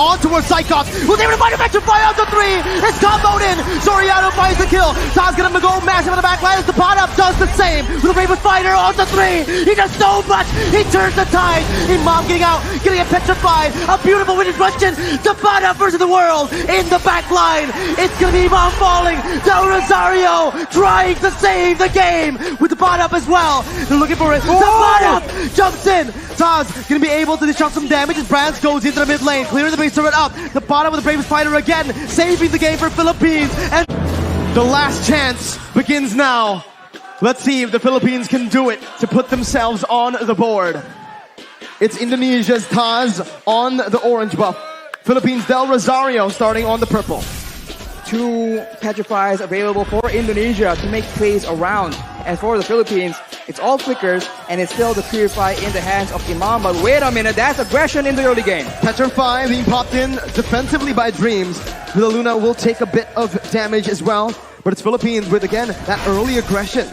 on towards Cyclops. Was able to find a Petrify onto 3. It's comboed in. Soriano finds the kill. Taz gonna go massive on the back line as the pot up does the same. With a Raven Fighter onto 3. He does so much. He turns the tide. Imam getting out, getting a Petrified. A beautiful winning question. The pot up versus the world in the back line. It's gonna be Imam falling. Del Rosario trying to save the game with the pot up as well. They're looking for it. The pot up jumps in. Taz gonna be able to dish out some damage as Brands goes into the mid lane, clearing the base turret up. The bottom with the Bravest Fighter again, saving the game for Philippines. And the last chance begins now. Let's see if the Philippines can do it to put themselves on the board. It's Indonesia's Taz on the orange buff. Philippines Del Rosario starting on the purple. 2 Petrifies available for Indonesia to make plays around. And for the Philippines, it's all flickers, and it's still the Purify in the hands of Imam. But wait a minute, that's aggression in the early game. Petrify being popped in defensively by Dreams. Villa Luna will take a bit of damage as well. But it's Philippines with, again, that early aggression.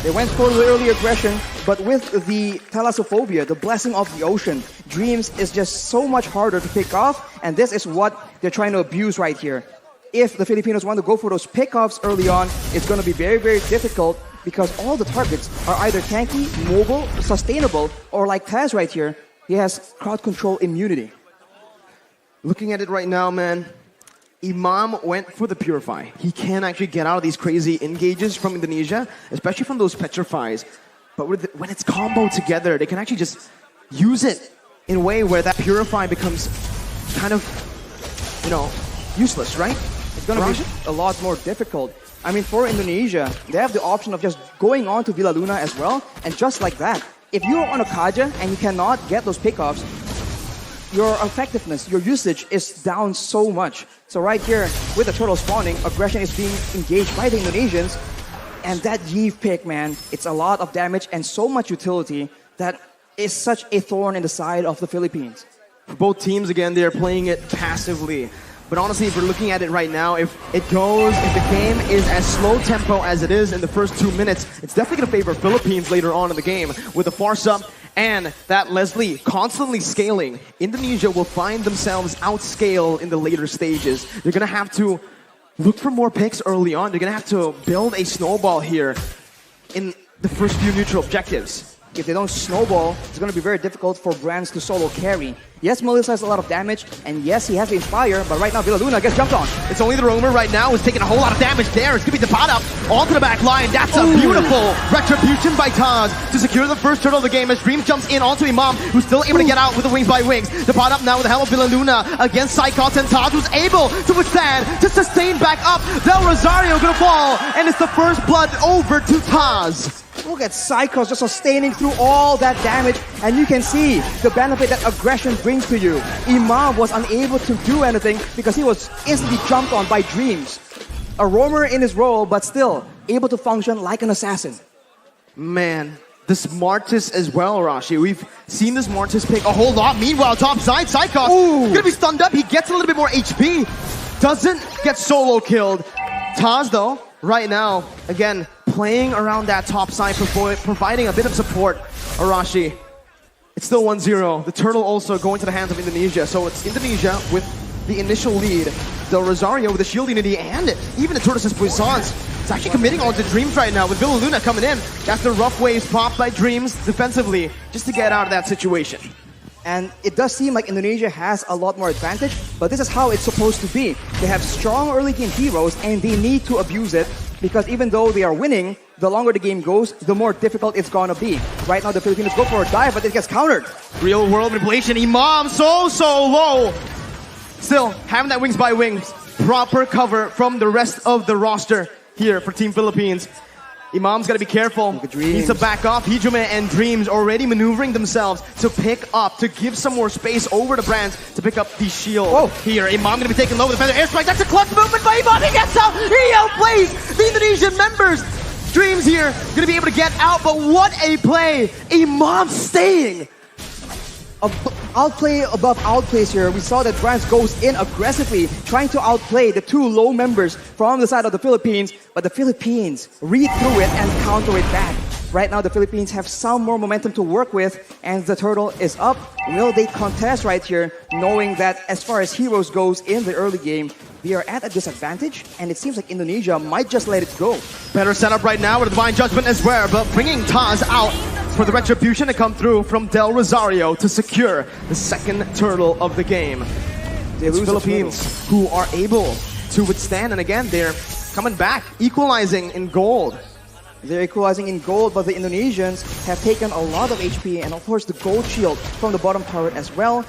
They went for the early aggression, but with the Thalassophobia, the blessing of the ocean, Dreams is just so much harder to pick off, and this is what they're trying to abuse right here. If the Filipinos want to go for those pickoffs early on, it's going to be very, very difficult because all the targets are either tanky, mobile, sustainable, or like Taz right here, he has crowd control immunity. Looking at it right now, man, Imam went for the Purify. He can actually get out of these crazy engages from Indonesia, especially from those Petrifies. But when it's comboed together, they can actually just use it in a way where that Purify becomes kind of, useless, right? It's going to be a lot more difficult. I mean, for Indonesia, they have the option of just going on to Villa Luna as well, and just like that, if you're on a Kaja and you cannot get those pickoffs, your effectiveness, your usage is down so much. So right here, with the turtle spawning, aggression is being engaged by the Indonesians, and that Yeeve pick, man, it's a lot of damage and so much utility that is such a thorn in the side of the Philippines. For both teams, again, they're playing it passively. But honestly, if we're looking at it right now, if the game is as slow tempo as it is in the first 2 minutes, it's definitely going to favor Philippines later on in the game. With the Farce up and that Leslie constantly scaling, Indonesia will find themselves outscaled in the later stages. They're going to have to look for more picks early on. They're going to have to build a snowball here in the first few neutral objectives. If they don't snowball, it's going to be very difficult for Brands to solo carry. Yes, Melissa has a lot of damage, and yes, he has the Inspire, but right now Villa Luna gets jumped on. It's only the Roamer right now who's taking a whole lot of damage there. It's going to be the pot up onto the back line. That's a beautiful retribution by Taz to secure the first turtle of the game as Dreams jumps in onto Imam, who's still able to get out with the Wings by Wings. The pot up now with the help of Villa Luna against Cyclops, and Taz was able to withstand, to sustain back up. Del Rosario going to fall, and it's the first blood over to Taz. Look at Cyclops just sustaining through all that damage, and you can see the benefit that aggression brings to you. Imam was unable to do anything because he was instantly jumped on by Dreams. A roamer in his role, but still able to function like an assassin. Man, the Smartest as well, Arashi. We've seen the Smartest pick a whole lot. Meanwhile, top side, Cyclops gonna be stunned up. He gets a little bit more HP. Doesn't get solo killed. Taz, though, right now, again, playing around that top side, providing a bit of support. Arashi, it's still 1-0. The turtle also going to the hands of Indonesia. So it's Indonesia with the initial lead. Del Rosario with the shield unity and even the Tortoise's Puissance. It's actually committing on to Dreams right now with Villa Luna coming in. That's the rough waves popped by Dreams defensively just to get out of that situation. And it does seem like Indonesia has a lot more advantage, but this is how it's supposed to be. They have strong early game heroes and they need to abuse it because even though they are winning, the longer the game goes, the more difficult it's gonna be. Right now the Filipinos go for a dive, but it gets countered. Real world manipulation. Imam so low. Still having that Wings by Wings. Proper cover from the rest of the roster here for Team Philippines. Imam's got to be careful. He needs to back off. Hijime and Dreams already maneuvering themselves to pick up, to give some more space over to Brands to pick up the shield here. Imam going to be taken low with the feather airstrike. That's a clutch movement by Imam. He gets out. He outplays the Indonesian members. Dreams here going to be able to get out, but what a play. Imam staying. Outplay above outplays here. We saw that Brands goes in aggressively, trying to outplay the two low members from the side of the Philippines, but the Philippines read through it and counter it back. Right now, the Philippines have some more momentum to work with, and the turtle is up. Will they contest right here, knowing that as far as heroes goes in the early game, they are at a disadvantage, and it seems like Indonesia might just let it go. Better setup right now with a Divine Judgment as well, but bringing Taz out for the Retribution to come through from Del Rosario to secure the second turtle of the game. It's Philippines who are able to withstand, and again, they're coming back, equalizing in gold. They're equalizing in gold, but the Indonesians have taken a lot of HP, and of course the gold shield from the bottom turret as well.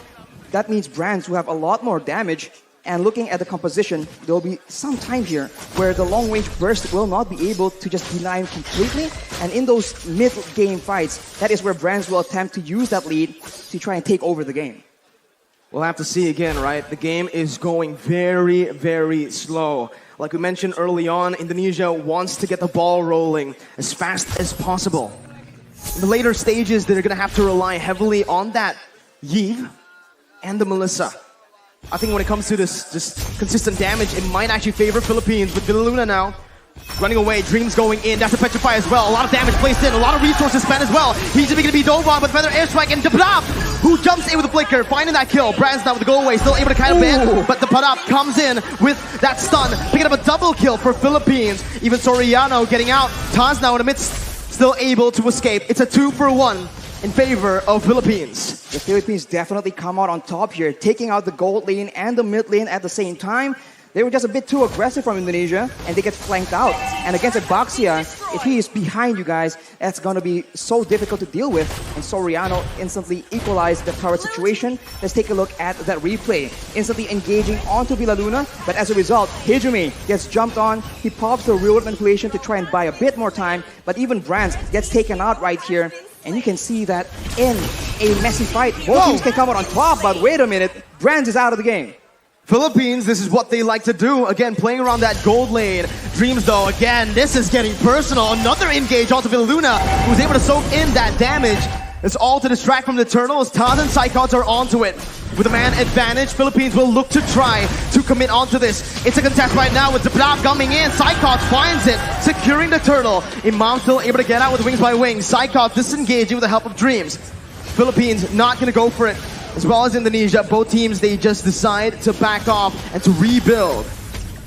That means Brands who have a lot more damage. And looking at the composition, there will be some time here where the long-range burst will not be able to just deny him completely. And in those mid-game fights, that is where Brands will attempt to use that lead to try and take over the game. We'll have to see again, right? The game is going very, very slow. Like we mentioned early on, Indonesia wants to get the ball rolling as fast as possible. In the later stages, they're going to have to rely heavily on that Yves and the Melissa. I think when it comes to this just consistent damage, it might actually favor Philippines. With Villaluna now running away, Dreams going in. That's a Petrify as well. A lot of damage placed in, a lot of resources spent as well. He's going to be dove on with Feather Airstrike, and Dabrap, who jumps in with a flicker, finding that kill. Brands now with the go away, still able to kind of bend, but the Parap comes in with that stun, picking up a double kill for Philippines. Even Soriano getting out. Taz now in the midst, still able to escape. It's a 2-for-1. In favor of Philippines. The Philippines definitely come out on top here, taking out the gold lane and the mid lane at the same time. They were just a bit too aggressive from Indonesia, and they get flanked out. And against Abaxia, if he is behind you guys, that's going to be so difficult to deal with. And Soriano instantly equalized the turret situation. Let's take a look at that replay. Instantly engaging onto Villaluna, but as a result, Hijumi gets jumped on. He pops the real manipulation to try and buy a bit more time, but even Brands gets taken out right here. And you can see that in a messy fight, both teams can come out on top, but wait a minute, Brands is out of the game. Philippines, this is what they like to do. Again, playing around that gold lane. Dreams, though, again, this is getting personal. Another engage onto Villaluna, who's able to soak in that damage. It's all to distract from the turtles. Taz and Psychots are onto it. With a man advantage, Philippines will look to try to commit onto this. It's a contest right now with Dabrap coming in. Psychots finds it, securing the turtle. Imam still able to get out with wings by wings. Psychots disengaging with the help of Dreams. Philippines not going to go for it. As well as Indonesia, both teams, they just decide to back off and to rebuild.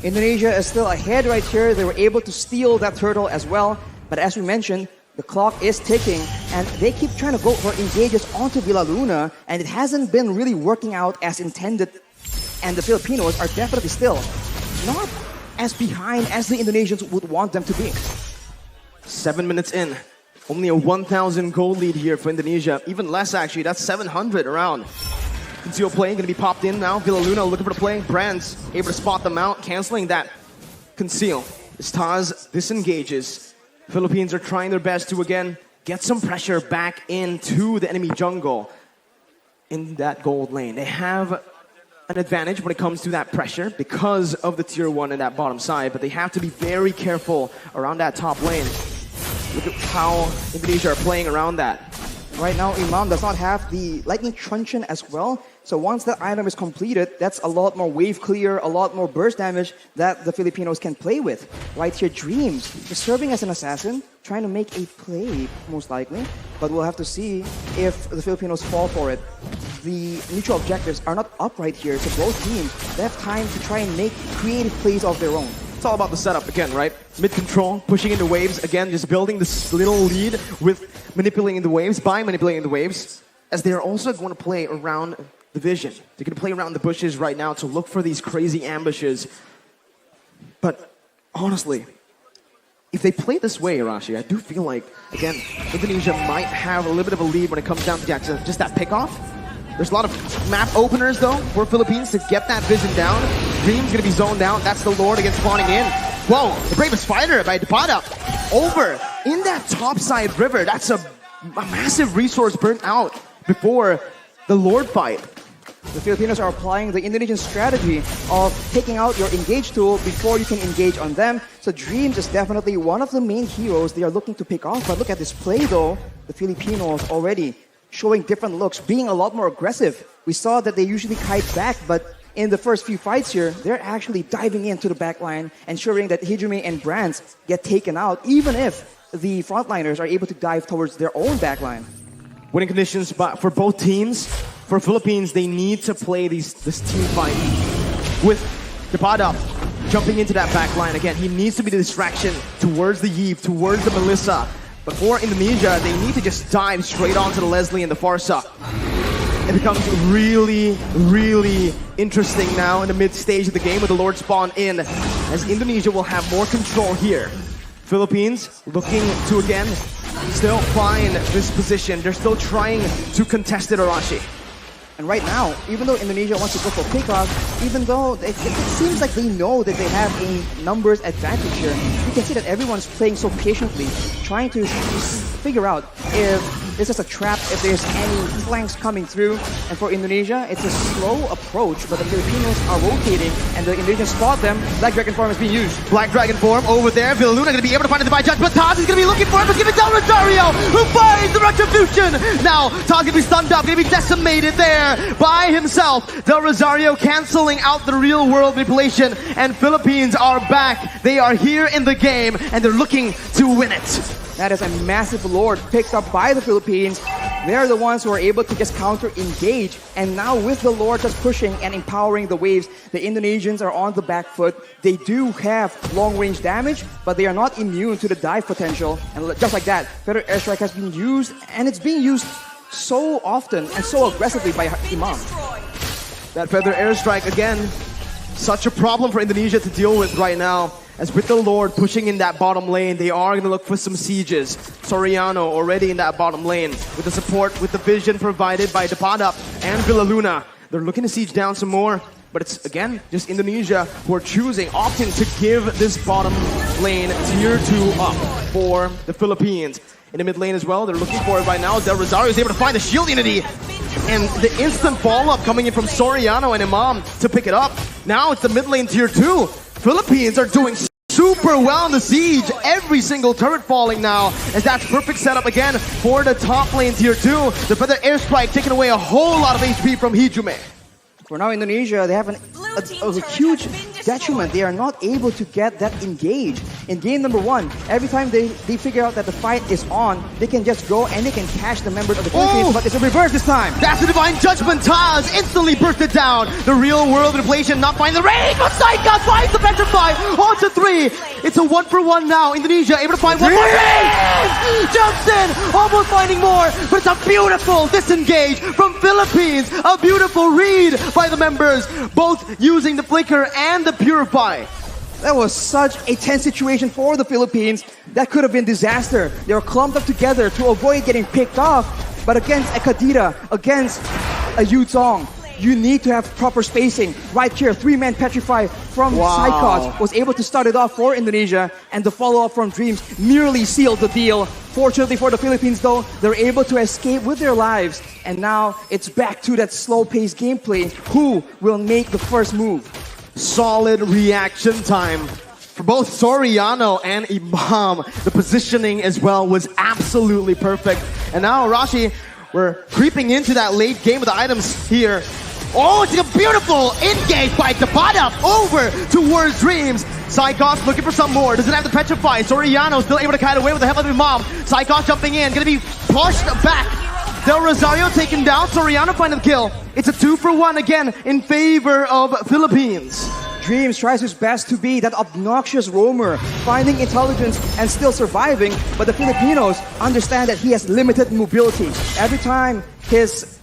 Indonesia is still ahead right here. They were able to steal that turtle as well. But as we mentioned, the clock is ticking, and they keep trying to go for engages onto Villaluna, and it hasn't been really working out as intended. And the Filipinos are definitely still not as behind as the Indonesians would want them to be. 7 minutes in. Only a 1,000 gold lead here for Indonesia. Even less, actually. That's 700 around. Conceal play going to be popped in now. Villaluna looking for the play. Brands able to spot them out, canceling that conceal. As Taz disengages. Philippines are trying their best to, again, get some pressure back into the enemy jungle in that gold lane. They have an advantage when it comes to that pressure because of the tier 1 in that bottom side, but they have to be very careful around that top lane. Look at how Indonesia are playing around that. Right now, Imam does not have the Lightning Truncheon as well. So once that item is completed, that's a lot more wave clear, a lot more burst damage that the Filipinos can play with. Right here, Dreams is serving as an assassin, trying to make a play, most likely. But we'll have to see if the Filipinos fall for it. The mutual objectives are not up right here, so both teams, they have time to try and make creative plays of their own. It's all about the setup again, right? Mid-control, pushing into waves. Again, just building this little lead with manipulating the waves, by manipulating the waves, as they're also going to play around the vision. They're going to play around the bushes right now to look for these crazy ambushes. But honestly, if they play this way, Arashi, I do feel like, again, Indonesia might have a little bit of a lead when it comes down to just that pickoff. There's a lot of map openers, though, for Philippines to get that vision down. Dream's going to be zoned out. That's the Lord against spawning in. Whoa, the bravest fighter by Depada. Over in that topside river. That's a massive resource burnt out before the Lord fight. The Filipinos are applying the Indonesian strategy of taking out your engage tool before you can engage on them. So Dreams is definitely one of the main heroes they are looking to pick off. But look at this play, though. The Filipinos already showing different looks, being a lot more aggressive. We saw that they usually kite back, but in the first few fights here, they're actually diving into the back line, ensuring that Hijumi and Brands get taken out, even if the frontliners are able to dive towards their own backline. Winning conditions but for both teams. For Philippines, they need to play this team fight with Depada jumping into that back line. Again, he needs to be the distraction towards the Yves, towards the Melissa. But for Indonesia, they need to just dive straight onto the Leslie and the Farsa. It becomes really, really interesting now in the mid-stage of the game with the Lord spawn in, as Indonesia will have more control here. Philippines looking to, again, still find this position. They're still trying to contest it, Arashi. And right now, even though Indonesia wants to go for pickoff, even though it seems like they know that they have a numbers advantage here, you can see that everyone's playing so patiently, trying to figure out if this is a trap, if there's any flanks coming through. And for Indonesia, it's a slow approach, but the Filipinos are rotating, and the Indonesians spot them. Black Dragon form is being used. Black Dragon form over there. Villaluna going to be able to find the divine judge, but Taz is going to be looking for it, but give it down to Rosario, who finds the retribution. Now, Taz going to be stunned up, going to be decimated there by himself. Del Rosario canceling out the real world manipulation, and Philippines are back. They are here in the game, and they're looking to win it. That is a massive lord picked up by the Philippines. They're the ones who are able to just counter-engage. And now with the lord just pushing and empowering the waves, the Indonesians are on the back foot. They do have long-range damage, but they are not immune to the dive potential. And just like that, Feather Airstrike has been used, and it's being used so often and so aggressively by Imam. That Feather Airstrike, again, such a problem for Indonesia to deal with right now. As with the Lord pushing in that bottom lane, they are going to look for some sieges. Soriano already in that bottom lane with the support, with the vision provided by Depada and Villaluna. They're looking to siege down some more, but it's, again, just Indonesia who are opting to give this bottom lane tier 2 up for the Philippines. In the mid lane as well, they're looking for it right now. Del Rosario is able to find the shield unity. And the instant follow-up coming in from Soriano and Imam to pick it up. Now it's the mid lane tier 2. Philippines are doing super well in the siege. Every single turret falling now, as that's perfect setup again for the top lane tier 2. The Feather Airstrike taking away a whole lot of HP from Hijume. For now, Indonesia, they have a huge detriment. They are not able to get that engage. In game number 1, every time they figure out that the fight is on, they can just go and they can catch the members of the Philippines, but it's a reverse this time. That's the Divine Judgment. Taz instantly bursted down. The real world inflation not finding the range, but Saika finds the Petrify onto 3. It's a 1-for-1 now. Indonesia able to find one more range! Jumps in, almost finding more, but it's a beautiful disengage from Philippines. A beautiful read by the members, both using the Flicker and the Purify. That was such a tense situation for the Philippines. That could have been disaster. They were clumped up together to avoid getting picked off. But against a Kadira, against a Yutong, you need to have proper spacing. Right here, 3-man Petrify from Psychot was able to start it off for Indonesia, and the follow-up from Dreams nearly sealed the deal. Fortunately for the Philippines though, they're able to escape with their lives. And now it's back to that slow-paced gameplay. Who will make the first move? Solid reaction time for both Soriano and Imam. The positioning as well was absolutely perfect. And now Arashi, we're creeping into that late game of the items here. Oh, it's a beautiful engage by Depada over towards Dreams. Psychos looking for some more. Doesn't have the Petrify. Soriano still able to kite away with the help of Imam. Psychos jumping in. Gonna be pushed back. Del Rosario taken down. Soriano finding the kill. It's a 2-for-1 again in favor of Philippines. Dreams tries his best to be that obnoxious roamer, finding intelligence and still surviving, but the Filipinos understand that he has limited mobility. Every time his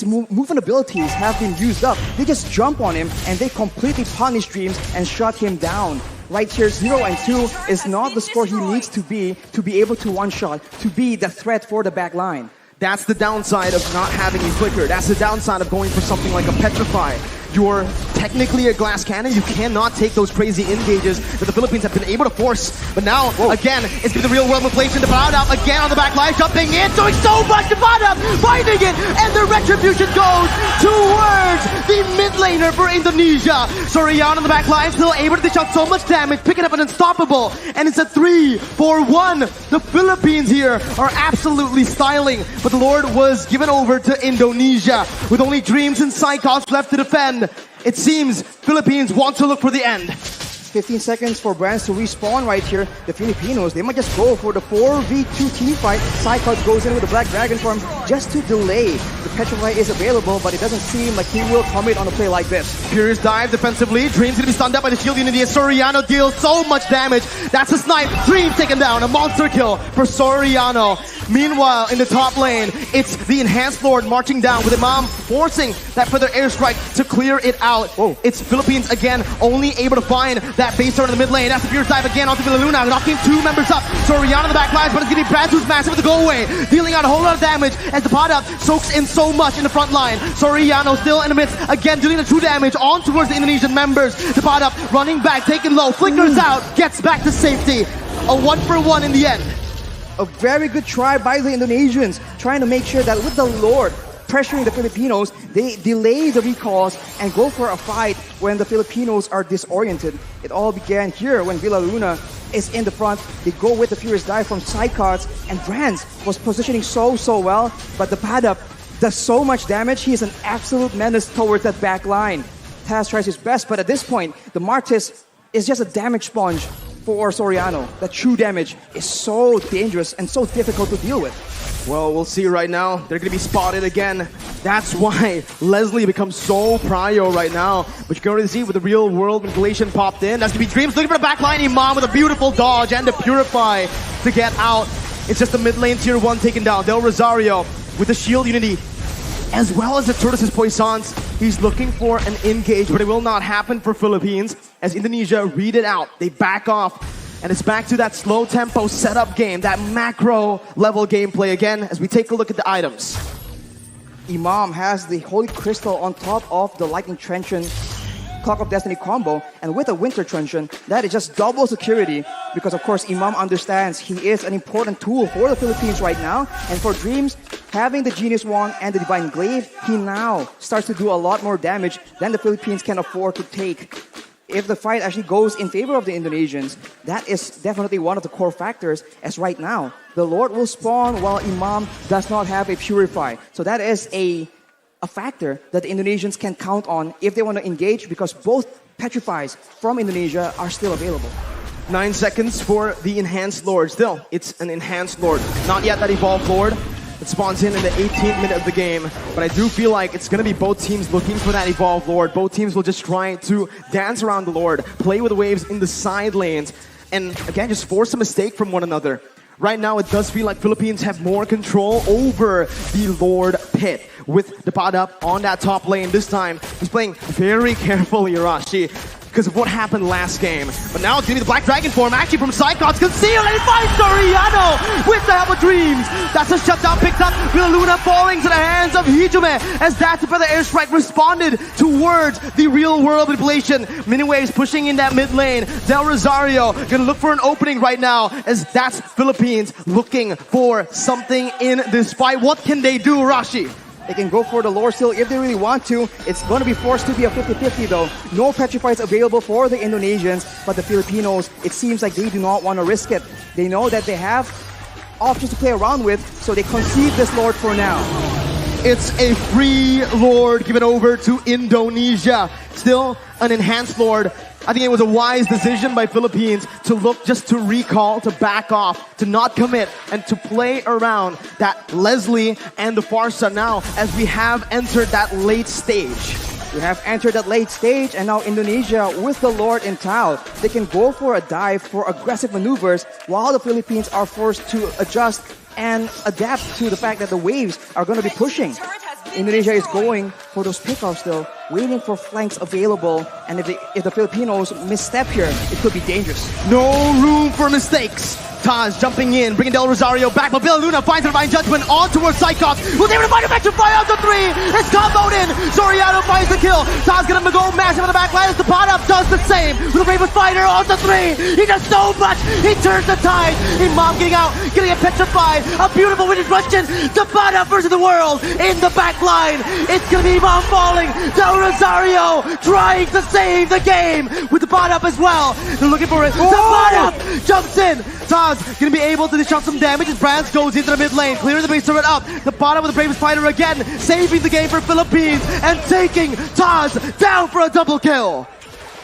movement abilities have been used up, they just jump on him and they completely punish Dreams and shut him down. Right here, 0 and 2 is not the score he needs to be able to one-shot, to be the threat for the back line. That's the downside of not having a Flicker. That's the downside of going for something like a Petrify. You're technically a glass cannon. You cannot take those crazy engages that the Philippines have been able to force. But now, again, it's going to be the real world inflation. Depada again on the back line, jumping in, doing so much. Depada finding it, and the retribution goes towards the mid laner for Indonesia. Soriano on the back line, still able to dish out so much damage, picking up an unstoppable, and it's a 3-for-1. The Philippines here are absolutely styling, but the Lord was given over to Indonesia with only Dreams and Psychos left to defend. It seems Philippines want to look for the end. 15 seconds for brands to respawn right here. The Filipinos, they might just go for the 4v2 team fight. Psychod goes in with the Black Dragon form just to delay. The Petrify is available, but it doesn't seem like he will commit on a play like this. Furious dive defensively. Dream's gonna be stunned up by the shield unity. Soriano deals so much damage. That's a snipe. Dream taken down. A monster kill for Soriano. Meanwhile, in the top lane, it's the Enhanced Lord marching down with Imam forcing that further airstrike to clear it out. Whoa. It's Philippines again, only able to find that base turn in the mid lane. That's the Furious dive again onto Villaluna, knocking 2 members up. Soriano in the back lines, but it's gonna be Brad who's massive with the go away, dealing out a whole lot of damage as the pot up soaks in so much in the front line. Soriano still in the midst, again dealing the true damage on towards the Indonesian members. The pot up running back, taking low, flickers out, gets back to safety. A 1-for-1 in the end. A very good try by the Indonesians, trying to make sure that with the Lord pressuring the Filipinos, they delay the recalls and go for a fight when the Filipinos are disoriented. It all began here when Villaluna is in the front. They go with the Furious dive from Psychods, and Brands was positioning so well, but the Padap does so much damage. He is an absolute menace towards that back line. Taz tries his best, but at this point, the Martis is just a damage sponge for Soriano. That true damage is so dangerous and so difficult to deal with. Well, we'll see right now. They're going to be spotted again. That's why Leslie becomes so prio right now. But you can already see with the real world manipulation popped in. That's going to be Dreams looking for the backline. Imam with a beautiful dodge and the Purify to get out. It's just the mid lane tier 1 taken down. Del Rosario with the shield unity, as well as the Tortoise's Poissons. He's looking for an engage, but it will not happen for Philippines as Indonesia read it out. They back off, and it's back to that slow tempo setup game, that macro level gameplay again as we take a look at the items. Imam has the Holy Crystal on top of the Lightning Truncheon Clock of Destiny combo, and with a Winter Truncheon, that is just double security because of course Imam understands he is an important tool for the Philippines right now, and for Dreams, having the Genius Wand and the Divine Glaive, he now starts to do a lot more damage than the Philippines can afford to take. If the fight actually goes in favor of the Indonesians, that is definitely one of the core factors, as right now, the Lord will spawn while Imam does not have a Purify. So that is a factor that the Indonesians can count on if they want to engage, because both Petrifies from Indonesia are still available. 9 seconds for the Enhanced Lord. Still, it's an Enhanced Lord. Not yet that Evolved Lord. It spawns in the 18th minute of the game. But I do feel like it's going to be both teams looking for that Evolved Lord. Both teams will just try to dance around the Lord, play with the waves in the side lanes, and again, just force a mistake from one another. Right now, it does feel like Philippines have more control over the Lord pit with the pod up on that top lane. This time, he's playing very carefully, ARASHI, because of what happened last game. But now it's going to be the Black Dragon form, actually from Psychods, concealed, and he finds Soriano with the help of Dreams. That's a shutdown picked up. Villaluna falling to the hands of Hijime as that's where the airstrike responded towards the real world manipulation. Miniwaves pushing in that mid lane. Del Rosario gonna look for an opening right now as that's Philippines looking for something in this fight. What can they do, Rashi? They can go for the lore steal if they really want to. It's going to be forced to be a 50-50 though. No Petrifies available for the Indonesians, but the Filipinos, it seems like they do not want to risk it. They know that they have options to play around with, so they concede this lord for now. It's a free lord given over to Indonesia. Still an Enhanced Lord. I think it was a wise decision by Philippines to look just to recall, to back off, to not commit, and to play around that Leslie and the Farsa now as we have entered that late stage. We have entered that late stage, and now Indonesia with the Lord in tow. They can go for a dive for aggressive maneuvers while the Philippines are forced to adjust and adapt to the fact that the waves are going to be pushing. Indonesia is going for those pickoffs still, waiting for flanks available, and if the Filipinos misstep here, it could be dangerous. No room for mistakes. Taz jumping in, bringing Del Rosario back, but Villaluna finds the Divine Judgment on towards Cyclops, who's able to find a Petrify out to 3. It's comboed in. Soriano finds the kill. Taz gonna go massive on the back line as the pot up does the same. With the Bravest Fighter on to 3. He does so much. He turns the tide. Imam getting out, getting a Petrified. A beautiful winning question. The pot up versus the world in the back line. It's gonna be Imam falling. Del Rosario trying to save the game with the pot up as well. They're looking for it. The pot up jumps in. Taz gonna be able to dish out some damage as Brands goes into the mid lane, clearing the base turret up. The bottom with the Bravest Fighter again, saving the game for Philippines and taking Taz down for a double kill.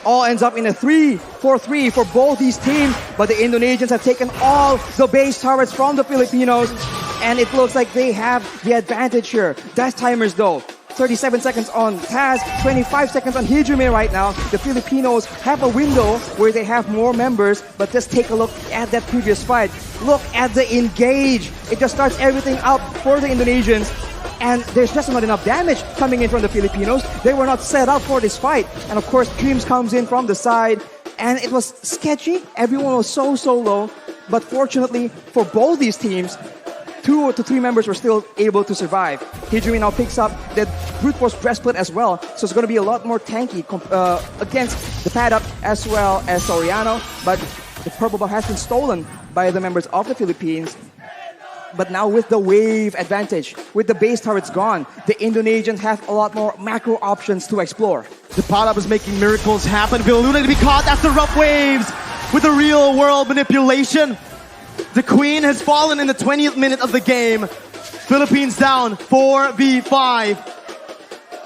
all ends up in a 3-4-3 for both these teams. But the Indonesians have taken all the base turrets from the Filipinos, and it looks like they have the advantage here. Dash timers though. 37 seconds on Taz, 25 seconds on Hijime right now. The Filipinos have a window where they have more members, but just take a look at that previous fight. Look at the engage. It just starts everything out for the Indonesians. And there's just not enough damage coming in from the Filipinos. They were not set up for this fight. And of course, Dreams comes in from the side. And it was sketchy. Everyone was so low. But fortunately for both these teams, 2 to 3 members were still able to survive. Hijime now picks up the brute force breastplate as well, so it's going to be a lot more tanky against the pad up as well as Soriano. But the purple buff has been stolen by the members of the Philippines. But now with the wave advantage, with the base turrets gone, the Indonesians have a lot more macro options to explore. The pot up is making miracles happen. Villaluna to be caught after rough waves with the real world manipulation. The Queen has fallen in the 20th minute of the game. Philippines down 4v5.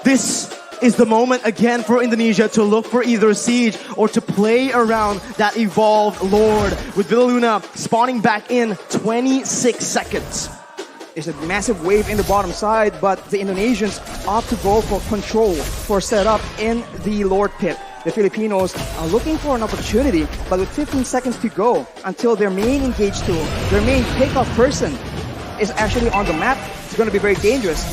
This is the moment again for Indonesia to look for either siege or to play around that evolved Lord, with Villaluna spawning back in 26 seconds. There's a massive wave in the bottom side, but the Indonesians opt to go for control, for setup in the Lord pit. The Filipinos are looking for an opportunity, but with 15 seconds to go until their main engage tool, their main takeoff person is actually on the map, it's going to be very dangerous.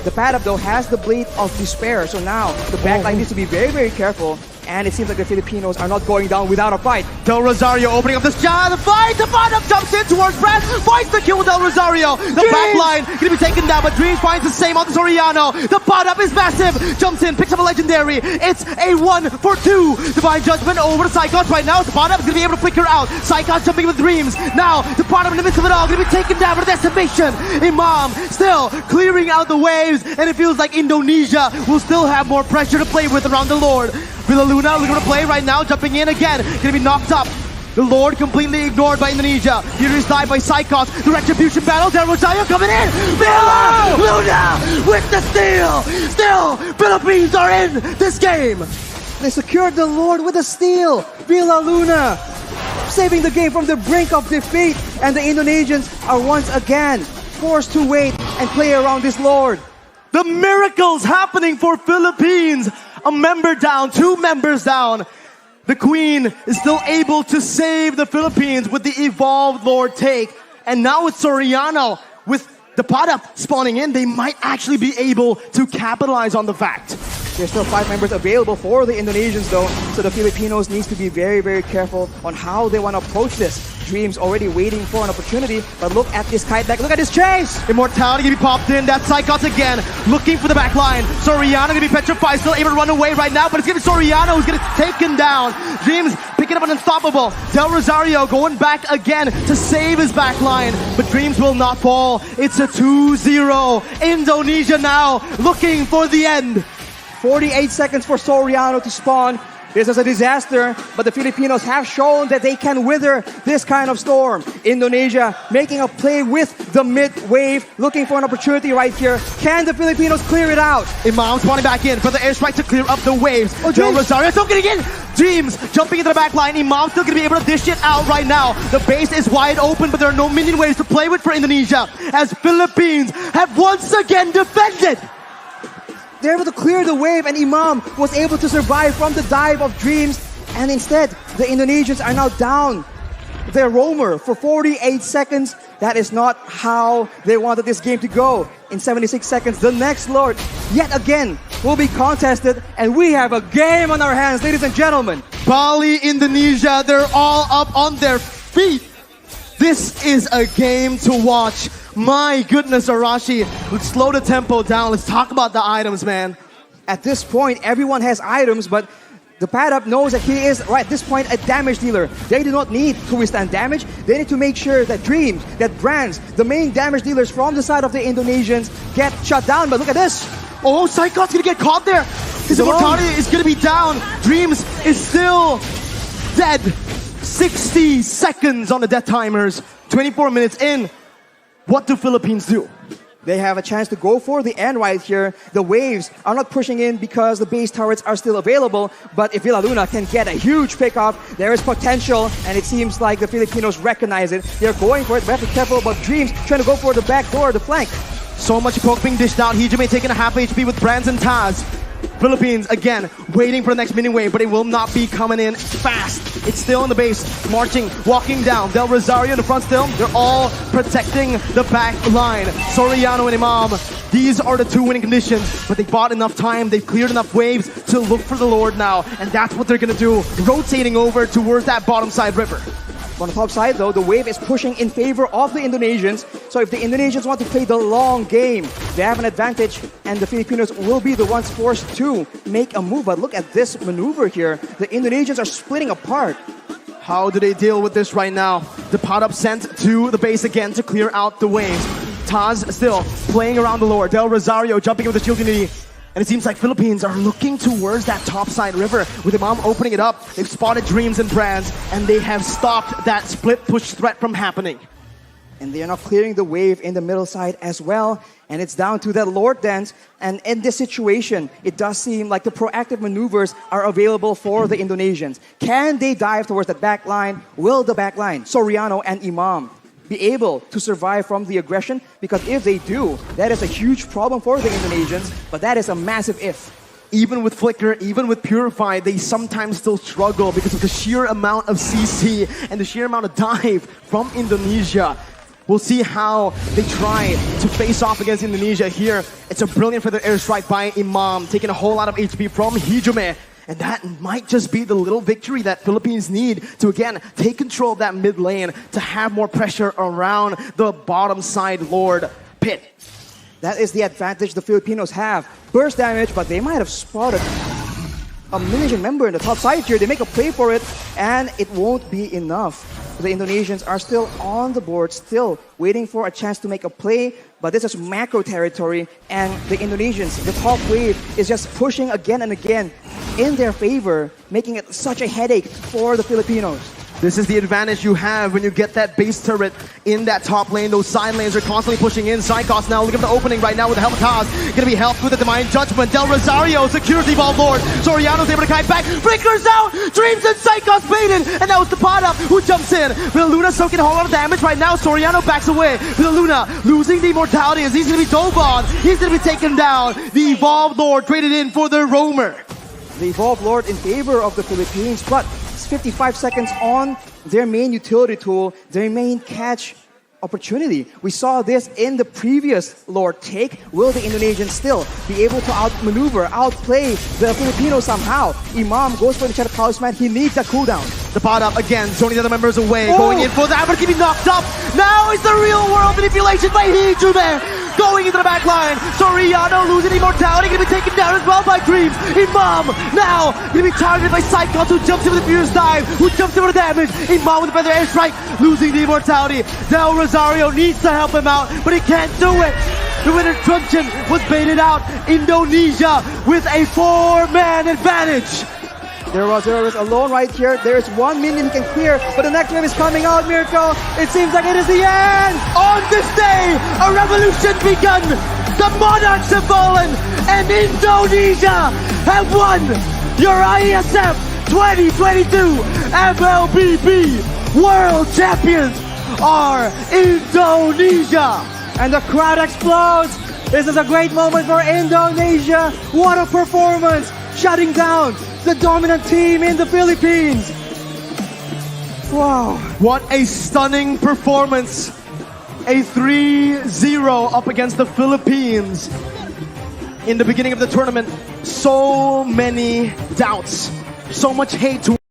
The pad up though has the Blade of Despair, so now the backline needs to be very careful. And it seems like the Filipinos are not going down without a fight. Del Rosario opening up the shot, the fight, the bottom jumps in towards Brad, finds the kill with Del Rosario. The backline gonna be taken down, but Dreams finds the same on the Soriano. The bottom is massive, jumps in, picks up a legendary. It's a 1-for-2. Divine Judgment over to Psychos right now. The bottom is gonna be able to flicker out. Psychos jumping with Dreams. Now the bottom in the midst of it all gonna be taken down for the decimation. Imam still clearing out the waves, and it feels like Indonesia will still have more pressure to play with around the Lord. Villaluna looking to play right now, jumping in again, gonna be knocked up. The Lord completely ignored by Indonesia. Here is died by Psychos. The retribution battle, Del Rosario coming in. Villaluna with the steal. Still, Philippines are in this game. They secured the Lord with a steal. Villaluna saving the game from the brink of defeat. And the Indonesians are once again forced to wait and play around this Lord. The miracles happening for Philippines. A member down, 2 members down. The Queen is still able to save the Philippines with the evolved Lord take. And now with Soriano, with the pot up spawning in, they might actually be able to capitalize on the fact. There's still 5 members available for the Indonesians though, so the Filipinos needs to be very careful on how they want to approach this. Dreams already waiting for an opportunity, but look at this kite back, look at this chase! Immortality gonna be popped in, that's Psychos again, looking for the back line. Soriano gonna be petrified, still able to run away right now, but it's gonna be Soriano who's gonna take him down. Dreams picking up an unstoppable. Del Rosario going back again to save his back line, but Dreams will not fall. It's a 2-0. Indonesia now looking for the end. 48 seconds for Soriano to spawn. This is a disaster, but the Filipinos have shown that they can wither this kind of storm. Indonesia making a play with the mid-wave, looking for an opportunity right here. Can the Filipinos clear it out? Imam spawning back in for the airstrike to clear up the waves. Del Rosario still getting in. Dreams jumping into the back line. Imam still going to be able to dish it out right now. The base is wide open, but there are no minion waves to play with for Indonesia, as Philippines have once again defended. They're able to clear the wave, and Imam was able to survive from the dive of Dreams. And instead, the Indonesians are now down their roamer for 48 seconds. That is not how they wanted this game to go. In 76 seconds, the next Lord, yet again, will be contested. And we have a game on our hands, ladies and gentlemen. Bali, Indonesia, they're all up on their feet. This is a game to watch. My goodness, Arashi, let's slow the tempo down. Let's talk about the items, man. At this point, everyone has items, but the pad up knows that he is, right at this point, a damage dealer. They do not need to withstand damage. They need to make sure that Dreams, that Brands, the main damage dealers from the side of the Indonesians, get shut down. But look at this. Oh, Psychos gonna get caught there. His immortality is gonna be down. Dreams is still dead. 60 seconds on the death timers. 24 minutes in. What do Philippines do? They have a chance to go for the end right here. The waves are not pushing in because the base turrets are still available. But if Villa Luna can get a huge pickoff, there is potential. And it seems like the Filipinos recognize it. They're going for it. We have to be careful about Dreams trying to go for the back door, the flank. So much poke being dished out. Hijime taking a half HP with Brands and Taz. Philippines, again, waiting for the next mini wave, but it will not be coming in fast. It's still in the base, marching, walking down. Del Rosario in the front still. They're all protecting the back line. Soriano and Imam, these are the two winning conditions, but they bought enough time. They've cleared enough waves to look for the Lord now, and that's what they're going to do, rotating over towards that bottom side river. On the top side, though, the wave is pushing in favor of the Indonesians. So if the Indonesians want to play the long game, they have an advantage, and the Filipinos will be the ones forced to make a move. But look at this maneuver here. The Indonesians are splitting apart. How do they deal with this right now? The pot up sent to the base again to clear out the waves. Taz still playing around the Lord. Del Rosario jumping in with the shield unity. And it seems like Philippines are looking towards that topside river with Imam opening it up. They've spotted Dreams and Brands, and they have stopped that split push threat from happening. And they are now clearing the wave in the middle side as well. And it's down to that Lord dance. And in this situation, it does seem like the proactive maneuvers are available for the Indonesians. Can they dive towards that back line? Will the back line, Soriano and Imam, be able to survive from the aggression? Because if they do, that is a huge problem for the Indonesians, but that is a massive if. Even with Flicker, even with Purify, they sometimes still struggle because of the sheer amount of CC and the sheer amount of dive from Indonesia. We'll see how they try to face off against Indonesia here. It's a brilliant feather airstrike by Imam, taking a whole lot of HP from Hijime. And that might just be the little victory that Philippines need to, again, take control of that mid lane to have more pressure around the bottom side Lord pit. That is the advantage the Filipinos have. Burst damage, but they might have spotted a Indonesian member in the top side here. They make a play for it, and it won't be enough. The Indonesians are still on the board, still waiting for a chance to make a play. But this is macro territory, and the Indonesians, the top wave, is just pushing again and again in their favor, making it such a headache for the Filipinos. This is the advantage you have when you get that base turret in that top lane. Those side lanes are constantly pushing in. Psychos now looking for the opening right now with the help of Taz. Gonna be helped with the Divine Judgment. Del Rosario secures the Evolved Lord. Soriano's able to kite back. Flickers out! Dreams and Psychos baited! And that was the pot up who jumps in. Villa Luna soaking a whole lot of damage right now. Soriano backs away. Villa Luna losing the immortality as he's gonna be dove on. He's gonna be taken down. The Evolved Lord traded in for the Roamer. The Evolved Lord in favor of the Philippines, but it's 55 seconds on their main utility tool, their main catch opportunity. We saw this in the previous Lord take. Will the Indonesians still be able to outmaneuver, outplay the Filipinos somehow? Imam goes for the Shadow Talisman. He needs that cooldown. The pot up again, zoning the other members away, going in for that, but keeping knocked up. Now it's the real world manipulation by Hijime. Going into the back line. Soriano losing immortality, gonna be taken down as well by Dreams. Imam now gonna be targeted by Psychos, who jumps in with the fierce dive, who jumps in with the damage. Imam with the feather airstrike, losing the immortality. Del Rosario needs to help him out, but he can't do it. The winner Truncheon was baited out. Indonesia with a 4-man advantage. There was alone right here. There is 1 minion he can clear, but the next wave is coming out, Mirko. It seems like it is the end. On this day, a revolution begun. The monarchs have fallen, and Indonesia have won your IESF 2022 MLBB World Champions are Indonesia. And the crowd explodes. This is a great moment for Indonesia. What a performance, shutting down the dominant team in the Philippines. Wow. What a stunning performance. A 3-0 up against the Philippines. In the beginning of the tournament, so many doubts, so much hate to